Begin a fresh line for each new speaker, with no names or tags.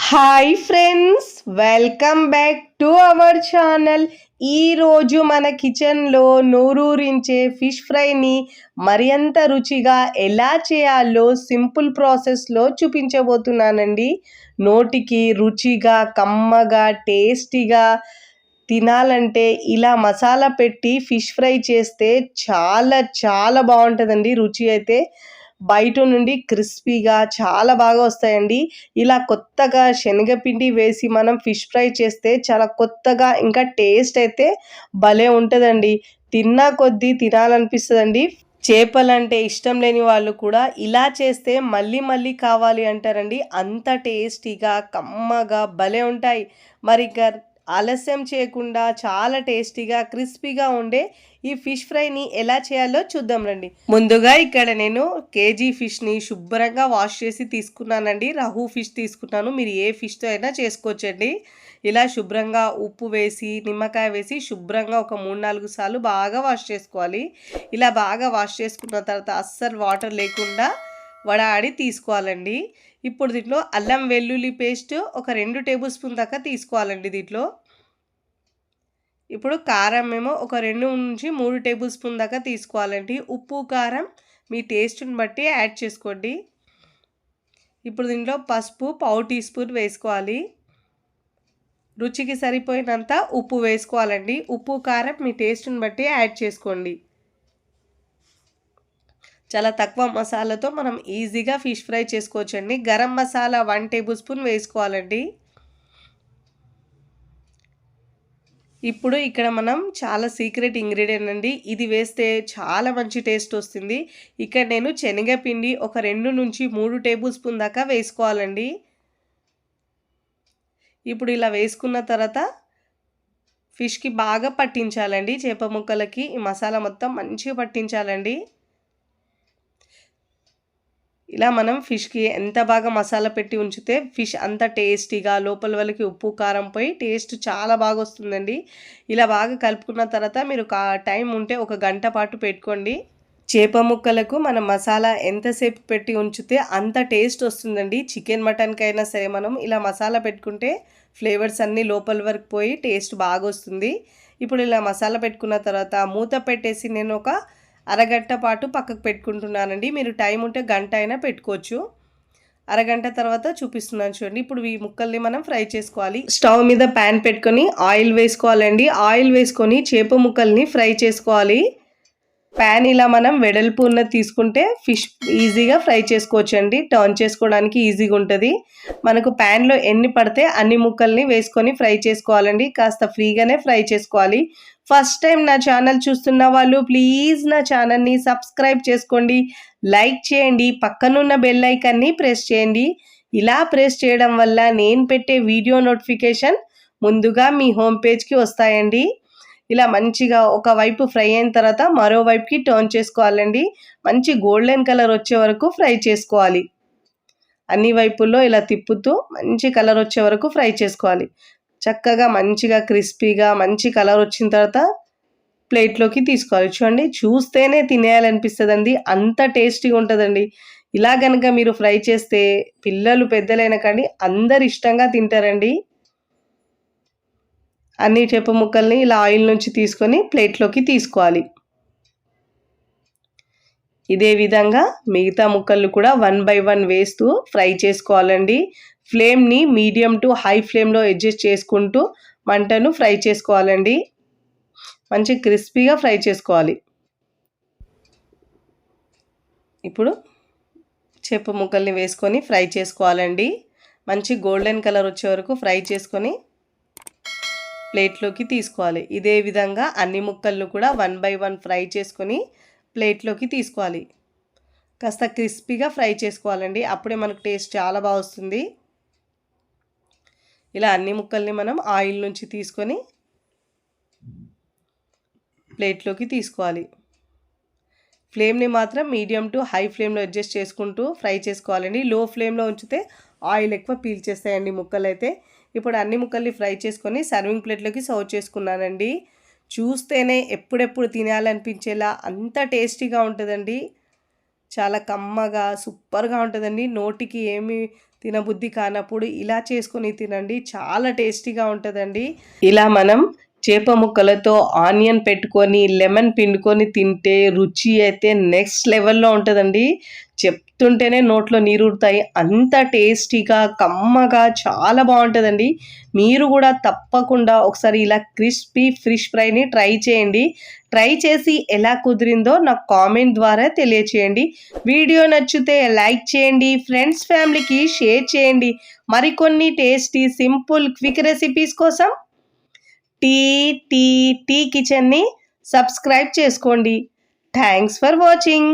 Hi friends, welcome back to our channel. ఈరోజు మన కిచెన్లో నోరూరించే ఫిష్ ఫ్రైని మరింత రుచిగా ఎలా చేయాలో సింపుల్ ప్రాసెస్లో చూపించబోతున్నానండి. నోటికి రుచిగా, కమ్మగా, టేస్టీగా తినాలంటే ఇలా మసాలా పెట్టి ఫిష్ ఫ్రై చేస్తే చాలా చాలా బాగుంటుందండి. రుచి అయితే బయట నుండి క్రిస్పీగా చాలా బాగా వస్తాయండి. ఇలా కొత్తగా శనగపిండి వేసి మనం ఫిష్ ఫ్రై చేస్తే చాలా కొత్తగా ఇంకా టేస్ట్ అయితే భలే ఉంటుందండి. తిన్నా కొద్దీ తినాలనిపిస్తుందండి. చేపలంటే ఇష్టం లేని వాళ్ళు కూడా ఇలా చేస్తే మళ్ళీ మళ్ళీ కావాలి అంటారండి. అంత టేస్టీగా, కమ్మగా భలే ఉంటాయి. మరి ఇక ఆలస్యం చేయకుండా చాలా టేస్టీగా, క్రిస్పీగా ఉండే ఈ ఫిష్ ఫ్రైని ఎలా చేయాలో చూద్దాం రండి. ముందుగా ఇక్కడ నేను కేజీ ఫిష్ని శుభ్రంగా వాష్ చేసి తీసుకున్నానండి. రహు ఫిష్ తీసుకున్నాను. మీరు ఏ ఫిష్తో అయినా చేసుకోవచ్చండి. ఇలా శుభ్రంగా ఉప్పు వేసి, నిమ్మకాయ వేసి శుభ్రంగా ఒక 3-4 సార్లు బాగా వాష్ చేసుకోవాలి. ఇలా బాగా వాష్ చేసుకున్న తర్వాత అస్సలు వాటర్ లేకుండా వడాడి తీసుకోవాలండి. ఇప్పుడు దీంట్లో అల్లం వెల్లుల్లి పేస్ట్ ఒక 2 టేబుల్ స్పూన్ దాకా తీసుకోవాలండి. దీంట్లో ఇప్పుడు కారం ఏమో ఒక 2-3 టేబుల్ స్పూన్ దాకా తీసుకోవాలండి. ఉప్పు కారం మీ టేస్ట్ని బట్టి యాడ్ చేసుకోండి. ఇప్పుడు దీంట్లో పసుపు 1/4 టీ స్పూన్ వేసుకోవాలి. రుచికి సరిపోయినంత ఉప్పు వేసుకోవాలండి. ఉప్పు కారం మీ టేస్ట్ని బట్టి యాడ్ చేసుకోండి. చాలా తక్కువ మసాలాతో మనం ఈజీగా ఫిష్ ఫ్రై చేసుకోవచ్చండి. గరం మసాలా 1 టేబుల్ స్పూన్ వేసుకోవాలండి. ఇప్పుడు ఇక్కడ మనం చాలా సీక్రెట్ ఇంగ్రీడియంట్ అండి. ఇది వేస్తే చాలా మంచి టేస్ట్ వస్తుంది. ఇక్కడ నేను శనగపిండి ఒక 2-3 టేబుల్ స్పూన్ దాకా వేసుకోవాలండి. ఇప్పుడు ఇలా వేసుకున్న తర్వాత ఫిష్కి బాగా పట్టించాలండి. చేప ముక్కలకి ఈ మసాలా మొత్తం మంచిగా పట్టించాలండి. ఇలా మనం ఫిష్కి ఎంత బాగా మసాలా పెట్టి ఉంచితే ఫిష్ అంత టేస్టీగా లోపల వాళ్ళకి ఉప్పు కారం పోయి టేస్ట్ చాలా బాగా వస్తుందండి. ఇలా బాగా కలుపుకున్న తర్వాత మీరు టైం ఉంటే ఒక గంట పాటు పెట్టుకోండి. చేప ముక్కలకు మనం మసాలా ఎంతసేపు పెట్టి ఉంచితే అంత టేస్ట్ వస్తుందండి. చికెన్ మటన్కైనా సరే మనం ఇలా మసాలా పెట్టుకుంటే ఫ్లేవర్స్ అన్నీ లోపల వరకు పోయి టేస్ట్ బాగా వస్తుంది. ఇప్పుడు ఇలా మసాలా పెట్టుకున్న తర్వాత మూత పెట్టేసి నేను ఒక అరగంట పాటు పక్కకు పెట్టుకుంటున్నానండి. మీరు టైం ఉంటే గంట అయినా పెట్టుకోవచ్చు. అరగంట తర్వాత చూపిస్తున్నాను చూడండి. ఇప్పుడు ఈ ముక్కల్ని మనం ఫ్రై చేసుకోవాలి. స్టవ్ మీద ప్యాన్ పెట్టుకొని ఆయిల్ వేసుకోవాలండి. ఆయిల్ వేసుకొని చేప ముక్కల్ని ఫ్రై చేసుకోవాలి. ప్యాన్ ఇలా మనం వెడల్పు ఉన్నది తీసుకుంటే ఫిష్ ఈజీగా ఫ్రై చేసుకోవచ్చండి. టర్న్ చేసుకోవడానికి ఈజీగా ఉంటుంది. మనకు ప్యాన్లో ఎన్ని పడితే అన్ని ముక్కల్ని వేసుకొని ఫ్రై చేసుకోవాలండి. కాస్త ఫ్రీగానే ఫ్రై చేసుకోవాలి. ఫస్ట్ టైం నా ఛానల్ చూస్తున్న వాళ్ళు ప్లీజ్ నా ఛానల్ని సబ్స్క్రైబ్ చేసుకోండి, లైక్ చేయండి, పక్కనున్న బెల్ ఐకాన్ని ప్రెస్ చేయండి. ఇలా ప్రెస్ చేయడం వల్ల నేను పెట్టే వీడియో నోటిఫికేషన్ ముందుగా మీ హోమ్ పేజ్కి వస్తాయండి. ఇలా మంచిగా ఒకవైపు ఫ్రై అయిన తర్వాత మరోవైపుకి టర్న్ చేసుకోవాలండి. మంచి గోల్డెన్ కలర్ వచ్చే వరకు ఫ్రై చేసుకోవాలి. అన్ని వైపుల్లో ఇలా తిప్పుతూ మంచి కలర్ వచ్చే వరకు ఫ్రై చేసుకోవాలి. చక్కగా మంచిగా క్రిస్పీగా మంచి కలర్ వచ్చిన తర్వాత ప్లేట్లోకి తీసుకోవాలి. చూడండి, చూస్తేనే తినేయాలనిపిస్తుందండి. అంత టేస్టీగా ఉంటుందండి. ఇలా కనుక మీరు ఫ్రై చేస్తే పిల్లలు పెద్దలైన కానీ అందరు ఇష్టంగా తింటారండి. అన్ని చేప ముక్కల్ని ఇలా ఆయిల్ నుంచి తీసుకొని ప్లేట్లోకి తీసుకోవాలి. ఇదే విధంగా మిగతా ముక్కలు కూడా 1 బై 1 వేస్తూ ఫ్రై చేసుకోవాలండి. ఫ్లేమ్ని మీడియం టు హై ఫ్లేమ్లో అడ్జస్ట్ చేసుకుంటూ మంటను ఫ్రై చేసుకోవాలండి. మంచి క్రిస్పీగా ఫ్రై చేసుకోవాలి. ఇప్పుడు చేప ముక్కల్ని వేసుకొని ఫ్రై చేసుకోవాలండి. మంచి గోల్డెన్ కలర్ వచ్చే వరకు ఫ్రై చేసుకొని ప్లేట్లోకి తీసుకోవాలి. ఇదే విధంగా అన్ని ముక్కలను కూడా 1 బై 1 ఫ్రై చేసుకొని ప్లేట్లోకి తీసుకోవాలి. కాస్త క్రిస్పీగా ఫ్రై చేసుకోవాలండి. అప్పుడే మనకు టేస్ట్ చాలా బాగా వస్తుంది. ఇలా అన్ని ముక్కల్ని మనం ఆయిల్ నుంచి తీసుకొని ప్లేట్లోకి తీసుకోవాలి. ఫ్లేమ్ని మాత్రం మీడియం టు హై ఫ్లేమ్లో అడ్జస్ట్ చేసుకుంటూ ఫ్రై చేసుకోవాలండి. లో ఫ్లేమ్లో ఉంచితే ఆయిల్ ఎక్కువ పీల్చేస్తాయండి ముక్కలు అయితే. ఇప్పుడు అన్ని ముక్కల్ని ఫ్రై చేసుకొని సర్వింగ్ ప్లేట్లోకి సర్వ్ చేసుకున్నానండి. చూస్తేనే ఎప్పుడెప్పుడు తినాలనిపించేలా అంత టేస్టీగా ఉంటుందండి. చాలా కమ్మగా సూపర్‌గా ఉంటదండి. నోటికి ఏమి తినబుద్ధి కానప్పుడు ఇలా చేసుకొని తినండి. చాలా టేస్టీగా ఉంటదండి. ఇలా మనం చేప ముక్కలతో ఆనియన్ పెట్టుకొని, లెమన్ పిండుకొని తింటే రుచి అయితే నెక్స్ట్ లెవెల్‌లో ఉంటదండి. చెప్తుంటేనే నోట్లో నీరూరుతాయి. అంత టేస్టీగా, కమ్మగా చాలా బావుంటదండి. మీరు గూడా తప్పకుండా ఒకసారి ఇలా క్రిస్పీ ఫిష్ ఫ్రైని ట్రై చేయండి. ట్రై చేసి ఎలా కుదిరిందో నాకు కామెంట్ ద్వారా తెలియచేయండి. వీడియో నచ్చితే లైక్ చేయండి. ఫ్రెండ్స్, ఫ్యామిలీకి షేర్ చేయండి. మరికొన్ని టేస్టీ, సింపుల్, క్విక్ రెసిపీస్ కోసం టీ టీ టీ కిచెన్‌ని సబ్స్క్రైబ్ చేసుకోండి. Thanks for watching.